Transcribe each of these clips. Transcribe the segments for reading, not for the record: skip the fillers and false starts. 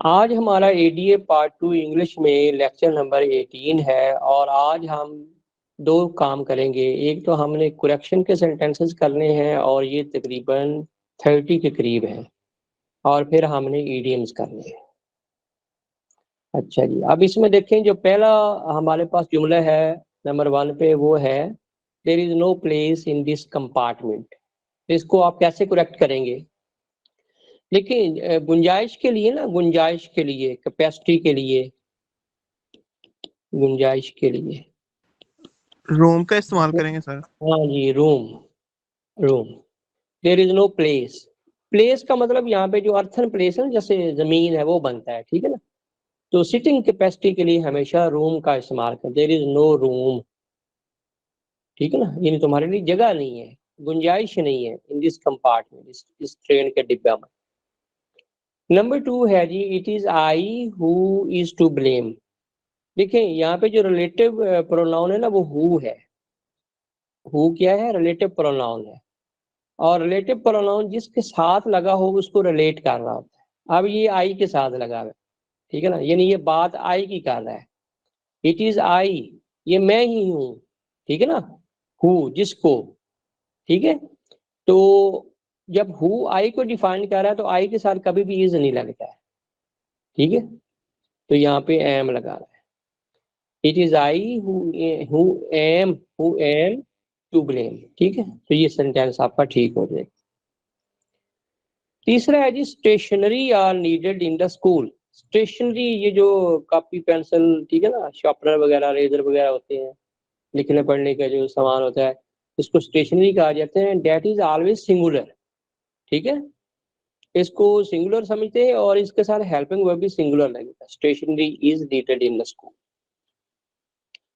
आज हमारा ADA part 2 English में लेक्चर नंबर 18 है और आज हम दो काम करेंगे। एक तो हमने करेक्शन के सेंटेंसेस करने हैं और ये तकरीबन 30 के करीब हैं, और फिर हमने ईडियम्स करने हैं। अच्छा जी, अब इसमें देखें जो पहला हमारे पास जुमला है नंबर 1 पे, वो है there is no place in this compartment. इसको आप कैसे करेक्ट करेंगे? देखिए गुंजाइश के लिए ना, गुंजाइश के लिए, कैपेसिटी के लिए, गुंजाइश के लिए रूम का इस्तेमाल करेंगे सर। हाँ जी, room. Room, there is no place. Place का मतलब यहाँ पे जो अर्थन प्लेस है ना, जैसे जमीन है, वो बनता है, ठीक है ना। तो सिटिंग कैपेसिटी के लिए हमेशा रूम का इस्तेमाल करें। देयर इज नो रूम, ठीक है ना, यानी तुम्हारे लिए जगह नहीं है, गुंजाइश नहीं है इन दिस कंपार्टमेंट, इस ट्रेन के डिब्बा में। नंबर 2 है जी, it is I who is to blame. देखिए यहाँ पे जो रिलेटिव प्रोनाउन है ना, वो हु है। हु क्या है? रिलेटिव प्रोनाउन है, और रिलेटिव प्रोनाउन जिसके साथ लगा हो उसको रिलेट कर रहा होता है। अब ये आई के साथ लगा हुआ है, ठीक है ना, यानी ये बात आई की कर रहा है। इट इज आई, ये मैं ही हूँ, ठीक है ना। हु, जिसको, ठीक है। तो जब हु आई को डिफाइन कर रहा है तो आई के साथ कभी भी इज नहीं लगता है, ठीक है। तो यहाँ पे एम लगा रहा है। It is I who am to blame, ठीक है। तो ये सेंटेंस आपका ठीक हो जाएगा। तीसरा है जी, stationery are needed in the school. Stationery, ये जो कॉपी पेंसिल, ठीक है ना, शार्पनर वगैरह, रेजर वगैरह होते हैं, लिखने पढ़ने का जो सामान होता है, इसको स्टेशनरी कहा जाते हैं। डेट इज ऑलवेज सिंगुलर, ठीक है। इसको सिंगुलर समझते हैं और इसके साथ हेल्पिंग वर्ब भी सिंगुलर लगेगा। Stationery is needed in the school.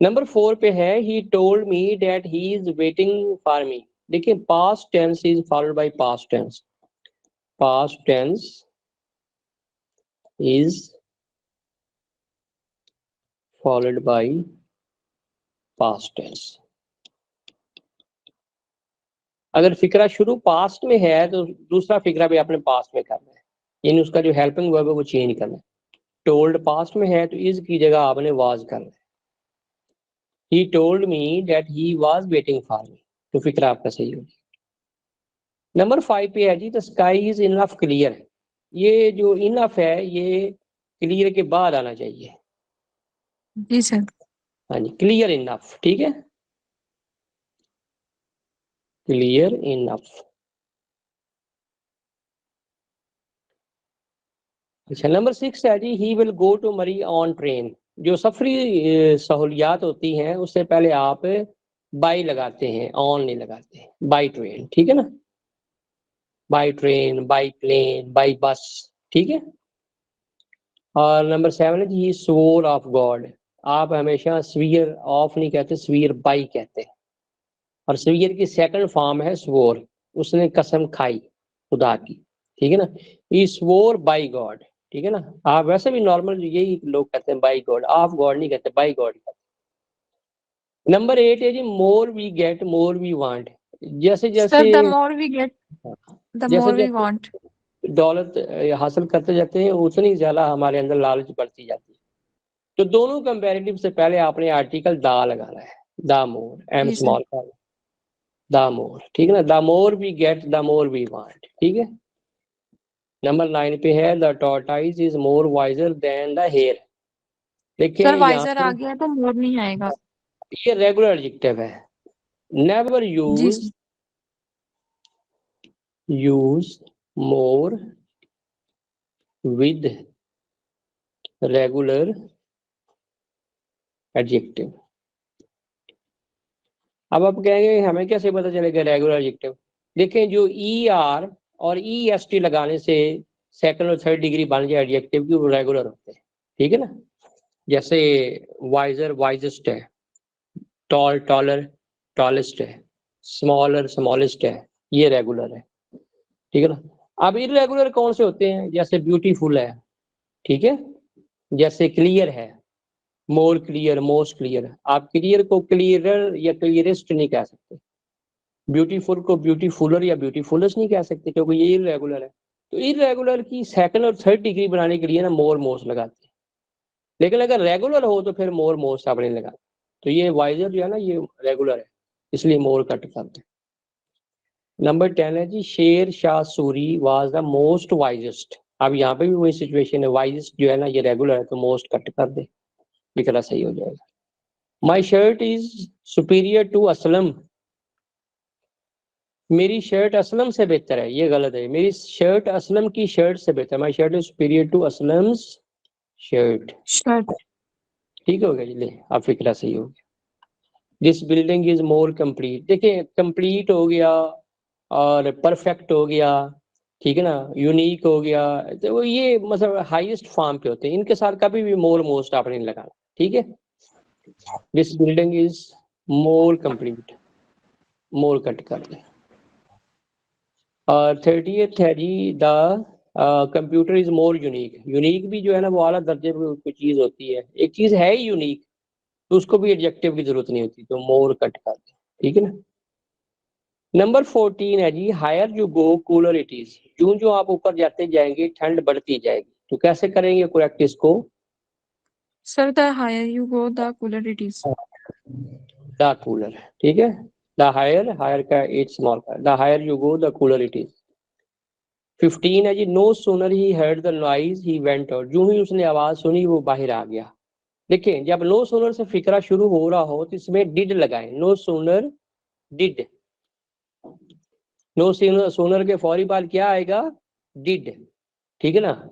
Number 4 पे है, he told me that he is waiting for me. देखिए past tense is followed by past tense. Past tense is followed by past tense। अगर फिक्रा शुरू past में है तो दूसरा फिक्रा भी आपने पास्ट में करना है, यानी उसका जो हेल्पिंग वर्ब है वो चेंज करना है। टोल्ड पास्ट में है तो इज की जगह आपने वाज करना है। He told me that he was waiting for मी, तो फिक्रा आपका सही हो गया। नंबर 5 पे है जी, the sky is enough clear. ये जो इनफ है ये क्लियर के बाद आना चाहिए। जी सर। हाँ जी, क्लियर इनफ, ठीक है, क्लियर इनफ। अच्छा, नंबर 6 है जी, ही विल गो टू मरी ऑन ट्रेन। जो सफरी सहूलियात होती हैं उससे पहले आप बाई लगाते हैं, ऑन नहीं लगाते। बाई ट्रेन, ठीक है ना, by train, by plane, by bus, ठीक है। और नंबर 7 है जी, ही स्वोर ऑफ गॉड। आप हमेशा स्वीयर ऑफ नहीं कहते, स्वीयर बाई कहते हैं, और स्वीयर की सेकंड फॉर्म है स्वोर। उसने कसम खाई खुदा की, ठीक है ना। ही स्वोर बाई गॉड, ठीक है ना। आप वैसे भी नॉर्मल यही लोग कहते हैं बाई गॉड, ऑफ गॉड नहीं कहते, बाई गॉड कहते हैं। नंबर 8 है जी, more we get more we want. जैसे जैसे sir the more we get the जैसे मोर वी जैसे वांट। दौलत हासिल करते जाते हैं उतनी ज्यादा हमारे अंदर लालच बढ़ती जाती है। तो दोनों कंपैरेटिव से पहले आपने आर्टिकल दा लगाना है, द मोर, एम जी सर। स्मॉल का, द मोर, ठीक है ना। The more we get the more we want, ठीक है। नंबर 9 पे है, the tortoise is more wiser than the hare. देखिए सर यहाँ वाइजर आ पे गया तो मोर नहीं आएगा। ये रेगुलर एडजेक्टिव है। नेवर जी use sir. More with regular adjective. अब आप कहेंगे हमें कैसे पता चलेगा रेगुलर एडजेक्टिव? देखें जो ई आर और ई एस टी लगाने से सेकंड और थर्ड डिग्री बन जाए एडजेक्टिव की, वो रेगुलर होते हैं, ठीक है ना। जैसे वाइजर वाइजेस्ट है, टॉल टॉलर टॉलेस्ट है, स्मॉलर स्मॉलेस्ट है, ये रेगुलर है, ठीक है ना। अब इरेगुलर कौन से होते हैं? जैसे ब्यूटीफुल है, ठीक है, जैसे क्लियर है, मोर क्लियर, मोस्ट क्लियर। आप क्लियर को क्लियरर या क्लियरेस्ट नहीं कह सकते, ब्यूटीफुल को ब्यूटीफुलर या ब्यूटीफुलेस्ट नहीं कह सकते, क्योंकि ये इरेगुलर है। तो इरेगुलर की सेकंड और थर्ड डिग्री बनाने के लिए ना मोर मोस्ट लगाते हैं, लेकिन अगर रेगुलर हो तो फिर मोर मोस्ट आप नहीं लगाते। तो ये वाइजर जो है ना ये रेगुलर है, इसलिए मोर कट करते हैं। नंबर 10 है जी, Sher Shah Suri was the most wisest. अब यहाँ पे भी वही सिचुएशन है, वाइजेस्ट जो है ना ये रेगुलर है तो मोस्ट कट कर दे, निकला सही हो जाएगा। My shirt is superior to Aslam, मेरी शर्ट असलम से बेहतर है, ये गलत है। मेरी शर्ट असलम की शर्ट से बेहतर, my shirt is superior to Aslam's shirt. Shirt. ठीक हो गया जी, ले अब फिक्रा सही हो गया। This building is more complete, देखिए कंप्लीट हो गया और परफेक्ट हो गया, ठीक है ना, यूनिक हो गया, तो वो ये मतलब हाईएस्ट फॉर्म पे होते हैं, इनके साथ कभी भी मोर मोस्ट आपने नहीं लगाना, ठीक है। This building is more complete, more cut कर दे। और 30th है जी, the computer is more unique. Unique भी जो है ना वो आला दर्जे पे कोई चीज होती है, एक चीज है ही यूनिक तो उसको भी एडजेक्टिव की जरूरत नहीं होती, तो मोर कट कर दे, ठीक है ना। नंबर 14 है जी, higher you go cooler it is, जो जो आप ऊपर जाते जाएंगे ठंड बढ़ती जाएगी, तो कैसे करेंगे करेक्ट इसको? Sir the higher you go the cooler it is. The cooler, ठीक है। द हायर, हायर का एट स्मॉल का, the higher you go the cooler it is. 15 है जी, no sooner he heard the noise he went out, जो ही उसने आवाज सुनी वो बाहर आ गया। देखिए जब नो सूनर से फिक्रा शुरू हो रहा हो तो इसमें डिड लगाएं, no sooner did, no sooner के फौरी बाद क्या आएगा? डिड, ठीक है ना।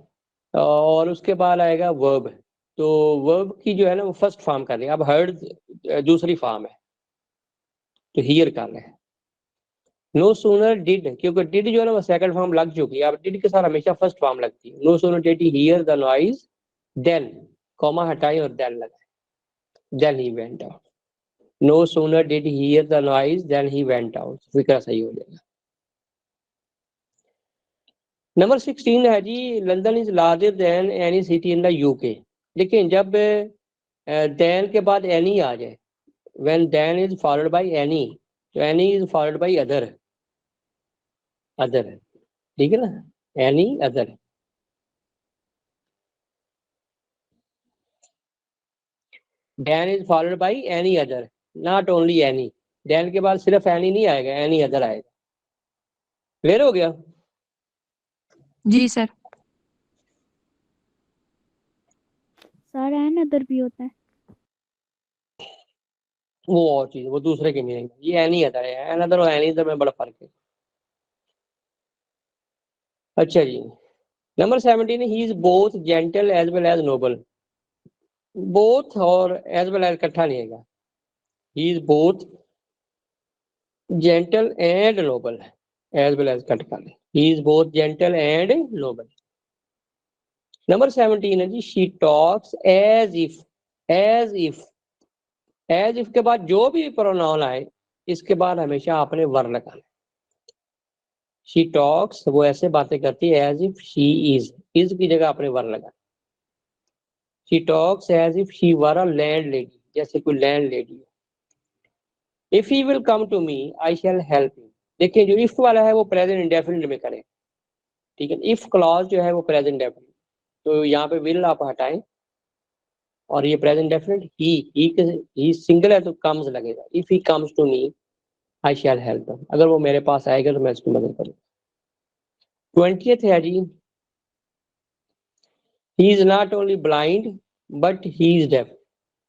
और उसके बाद आएगा वर्ब, तो वर्ब की जो है ना वो फर्स्ट फॉर्म कर रहे हैं, अब हर्ड दूसरी फॉर्म है तो हियर कर रहे हैं। नो सूनर डिड, क्योंकि डिड जो है ना वो सेकंड फॉर्म लग चुकी है, अब डिड के साथ हमेशा फर्स्ट फॉर्म लगती है। No sooner did he hear the noise then, comma हटाई और देन लगाए, then he went out. No sooner did he hear the noise then he went out, फिक्रा सही हो जाएगा। नंबर 16 है जी, London is larger than any city in the UK. देखिए जब देन के बाद एनी आ जाए, when then is followed by any, तो any is followed by other, other, ठीक है ना, any other. Than is followed by any other, not only any, than के बाद सिर्फ एनी नहीं आएगा, एनी अदर आएगा। क्लियर हो गया? जी सर। सर एन अदर भी होता है? वो और चीज, वो दूसरे की मीनिंग, ये एनी अदर है, एन अदर और एनी अदर में बड़ा फर्क है। अच्छा जी, number 17, he is both gentle as well as noble. Both और एज वेल एज इकट्ठा नहीं आएगा, he is both gentle and noble, as well as cut कर ले, he is both gentle and noble. Number 17 है जी, she talks as if, as if, as if के बाद जो भी प्रोनाउन आए इसके बाद हमेशा आपने वर लगाना। शी टॉक्स वो ऐसे बातें करती है एज इफ शी इज की जगह आपने वर लगाना। She talks as if she were a land lady, जैसे कोई land lady. If he will come to me I shall help him. देखिए जो इफ वाला है वो प्रेजेंट इंडेफिनिट में करें, ठीक है। इफ क्लॉज जो है वो प्रेजेंट इंडेफिनिट, तो यहाँ पे विल आप हटाएं और ये प्रेजेंट डेफिनेट ही सिंगल है तो कम्स लगेगा। If he comes to me I shall help him, अगर वो मेरे पास आएगा तो मैं उसकी मदद करूंगा। 20th है जी, he is not only blind but he is deaf.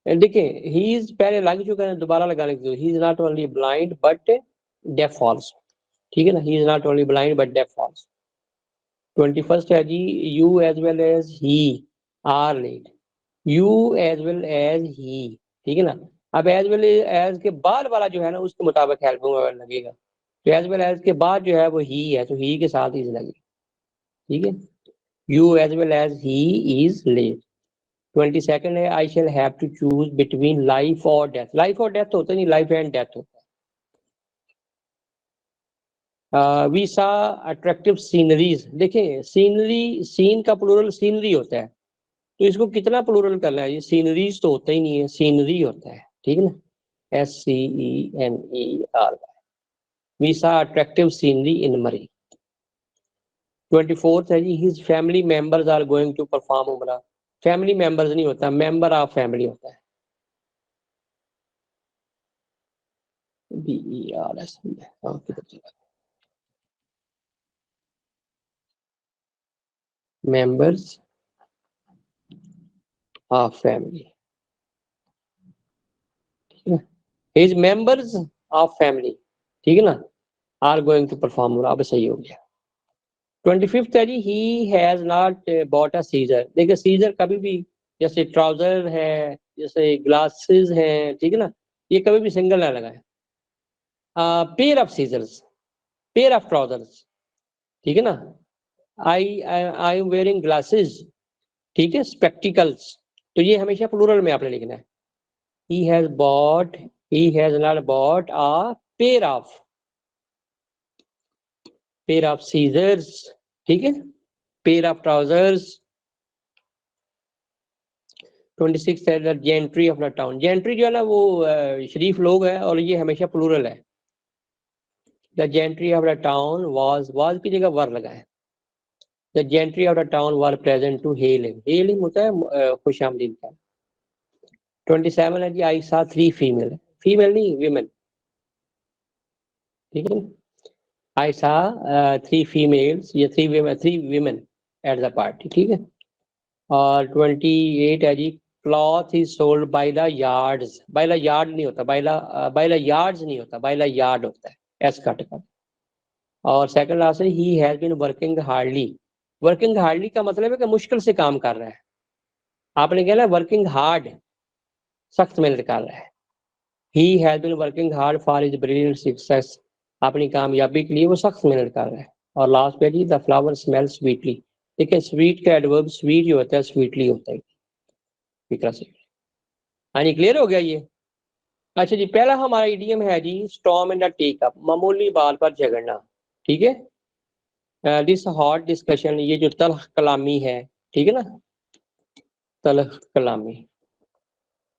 देखिए ही इज पहले लग चुका है, दोबारा लगाने की जरूरत, he is not only blind but deaf also, ठीक है ना, he is not only blind but deaf also. 21st है जी, you as well as he are late, you as well as he, ठीक है ना। अब एज वेल एज के बाद वाला जो है ना उसके मुताबिक हेल्प लगेगा, तो एज वेल एज के बाद जो है वो ही है तो ही के साथ इज लगेगा, ठीक है। You as well as he is late. 22nd है, I shall have to choose between life और डेथ। लाइफ और डेथ होता नहीं, लाइफ एंड डेथ होता है। वी सा अट्रैक्टिव सीनरीज, देखिए सीनरी, सीन का प्लूरल सीनरी होता है, तो इसको कितना प्लूरल करना है, ये सीनरीज तो होता ही नहीं है, सीनरी होता है, ठीक है ना, SCENER। We saw attractive scenery in Murree. 24th है जी his family members are going to perform Umrah. Family members नहीं होता, मेंबर ऑफ फैमिली होता है। BERS members of family, his members of family, ठीक है ना, आर गोइंग टू परफॉर्म, अब सही हो गया। 25th है जी he has not bought a scissor. देखिए सीजर कभी भी, जैसे ट्राउजर है, जैसे ग्लासेस हैं, ठीक है ना, ये कभी भी सिंगल ना लगाए। Pair of scissors, pair of trousers, ठीक है ना। आई एम वेयरिंग ग्लासेस, ठीक है, स्पेक्टिकल्स, तो ये हमेशा प्लूरल में आपने लिखना है। he has bought, he has not bought a pair of scissors, ठीक है, pair of trousers। 26 है the gentry of the town. Gentry जो है ना वो शरीफ लोग है और ये हमेशा प्लूरल है। The gentry of the town was की जगह वर लगा है। The gentry of the town were present to hail him. Hail him होता है खुश आमदीद का। 27 है जी आई सा 3 फीमेल, फीमेल नहीं विमेन, ठीक है। I saw 3 females, ये 3 women at the party, ठीक है। और 28 है जी cloth is sold by the yards. By the yard नहीं होता, बाय द यार्ड्स नहीं होता, बाय द यार्ड होता है, एस कट कर। और सेकंड लास्ट है he has been working hardly. Working hardly का मतलब है कि मुश्किल से काम कर रहा है। आपने कहना वर्किंग हार्ड, सख्त मेहनत कर रहा है। He has been working hard for his brilliant success, अपनी कामयाबी के लिए वो सख्त मेहनत कर रहा है। और लास्ट पे जी द फ्लावर स्मेल स्वीटली। देखिए स्वीट का एडवर्ब स्वीट जो होता है स्वीटली होता है, फिक्रा से। हाँ जी क्लियर हो गया ये। अच्छा जी पहला हमारा इडियम है जी storm in the tea cup, मामूली बात पर झगड़ना, ठीक है। दिस हॉट डिस्कशन, ये जो तल्ख कलामी है, ठीक है ना, तल्ख कलामी।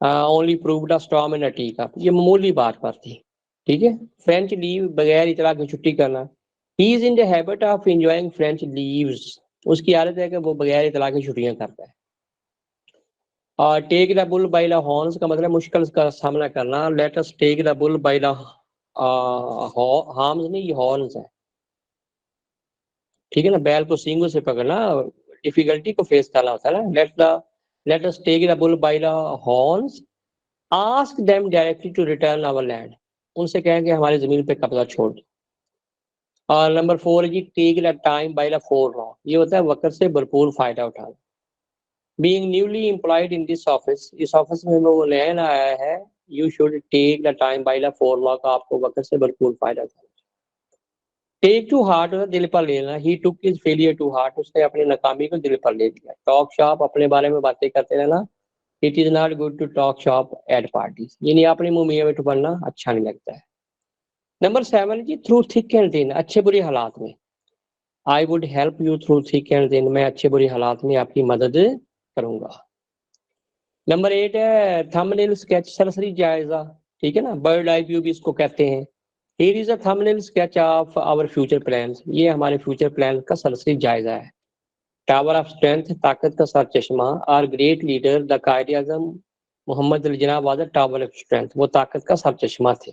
Only proved a storm in the tea cup, ये मामूली बात पर थी, ठीक है। फ्रेंच लीव, बगैर इतला की छुट्टी करना। He is in the habit of enjoying French leaves, उसकी आदत है कि वो बगैर इतला की छुट्टियां करता है। और take the bull by the horns का मतलब मुश्किल का सामना करना। Let us take the bull by the harms नहीं, ये हॉर्न्स है, ठीक है ना। बैल को सींगों से पकड़ना, डिफिकल्टी को फेस करना होता है ना। Let us take the bull by the horns, ask them directly to return our land, उनसे कहें कि हमारी जमीन पे कब्जा छोड़ दो। और नंबर 4 है जी take the time by the forelock, ये होता है वक्त से भरपूर फायदा उठाना। Being newly employed in this office, इस ऑफिस में वो नया आया है, you should take the time by the forelock, का आपको वक्त से भरपूर फायदा उठाना। टेक टू हार्ट होता है दिल पर लेना। He took his failure to heart, उसने अपनी नाकामी को दिल पर ले लिया। टॉक शॉप, अपने बारे में बातें करते रहना। It is not good to talk shop at parties, यानी अपनी मुंह मियां मिठू बनना अच्छा नहीं लगता है। नंबर 7 जी थ्रू थिक एंड थिन, अच्छे बुरे हालात में। I would help you through thick and thin, मैं अच्छे बुरे हालात में आपकी मदद करूंगा। नंबर 8 है थंबनेल स्केच, सरसरी जायजा, ठीक है ना, बर्ड आई व्यू भी इसको कहते हैं। Here is a thumbnail sketch of our future plans, ये हमारे फ्यूचर प्लान का सरसरी जायजा है। टावर ऑफ स्ट्रेंथ, ताकत का सर चश्मा। Our great leader the Quaid-e-Azam Mohammad Ali Jinnah was the tower of strength, वो ताकत का सर चश्मा थे।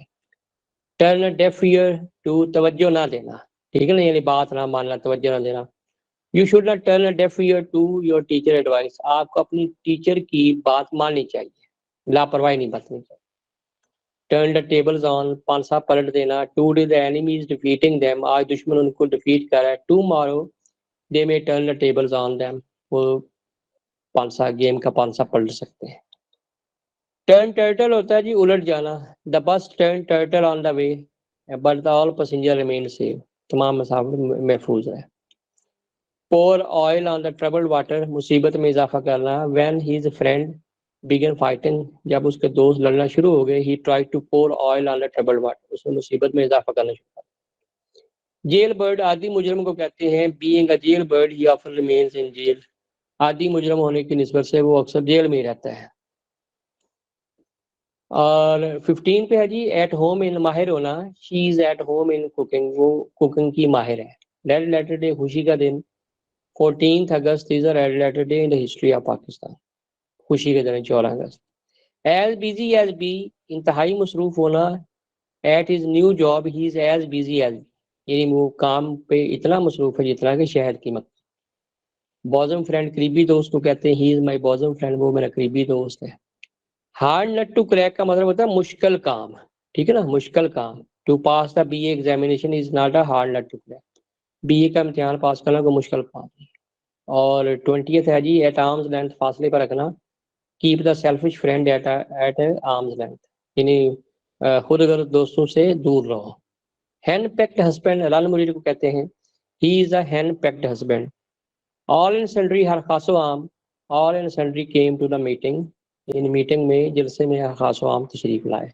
टर्न डेफ ईयर टू, तवज्जो ना देना, ठीक है ना, यानी बात ना मानना, तवज्जो ना देना। You should not turn a deaf ear to your teacher advice, आपको अपनी टीचर की बात माननी चाहिए, लापरवाही नहीं बरतनी चाहिए। टर्न द टेबल्स ऑन, पांसा पलट देना। Today the enemy is defeating them, आज दुश्मन उनको डिफीट कर रहा है। Tomorrow they may turn the tables on them, वो पांसा गेम का पांसा पलट सकते हैं। टर्न टर्टल होता है जी उलट जाना। The bus turn turtle on the way but the all passenger remain safe, तमाम मुसाफिर महफूज है। Pour oil on the troubled water, मुसीबत में इजाफा करना। When his friend began fighting, जब उसके दोस्त लड़ना शुरू हो गए। He try to pour oil on the troubled water, उसने मुसीबत में इजाफा करना शुरू किया। जेल बर्ड, आदि मुजरम को कहते हैं। Being a jail bird he often remains in jail, आदि मुजरम होने की निस्बत से वो अक्सर जेल में ही रहता है। और 15 पे है जी एट होम इन, माहिर होना। She is at home in cooking, वो कुकिंग की माहिर है। रेड लेटर डे खुशी का दिन, 14 August is a red letter day in the history of Pakistan, खुशी के दिन 14 अगस्त। एज बिजी एज बी, इंतहाई मसरूफ होना, at his new job he is as busy as, यानी वो काम पे इतना मसरूफ है जितना कि शहद की मक्खी। बॉजम फ्रेंड, करीबी दोस्त को कहते हैं he is my bosom friend, वो मेरा करीबी दोस्त है। हार्ड नट टू क्रैक का मतलब होता है मुश्किल काम, ठीक है ना, मुश्किल काम। To pass the BA examination is not a hard nut to crack, BA का इम्तिहान पास करना कोई मुश्किल काम नहीं। और 20th है जी, एट आर्म्स लेंथ, फासले पर रखना। Keep the selfish friend at arms length, यानी खुदगर्ज दोस्तों से दूर रहो। हैंड पैक्ड हस्बैंड, लाल मुरीद को कहते हैं he is a henpecked husband. All and sundry, हर खासो आम, all and sundry came to the meeting, इन मीटिंग में, जलसे में हर खासो आम तशरीफ लाए।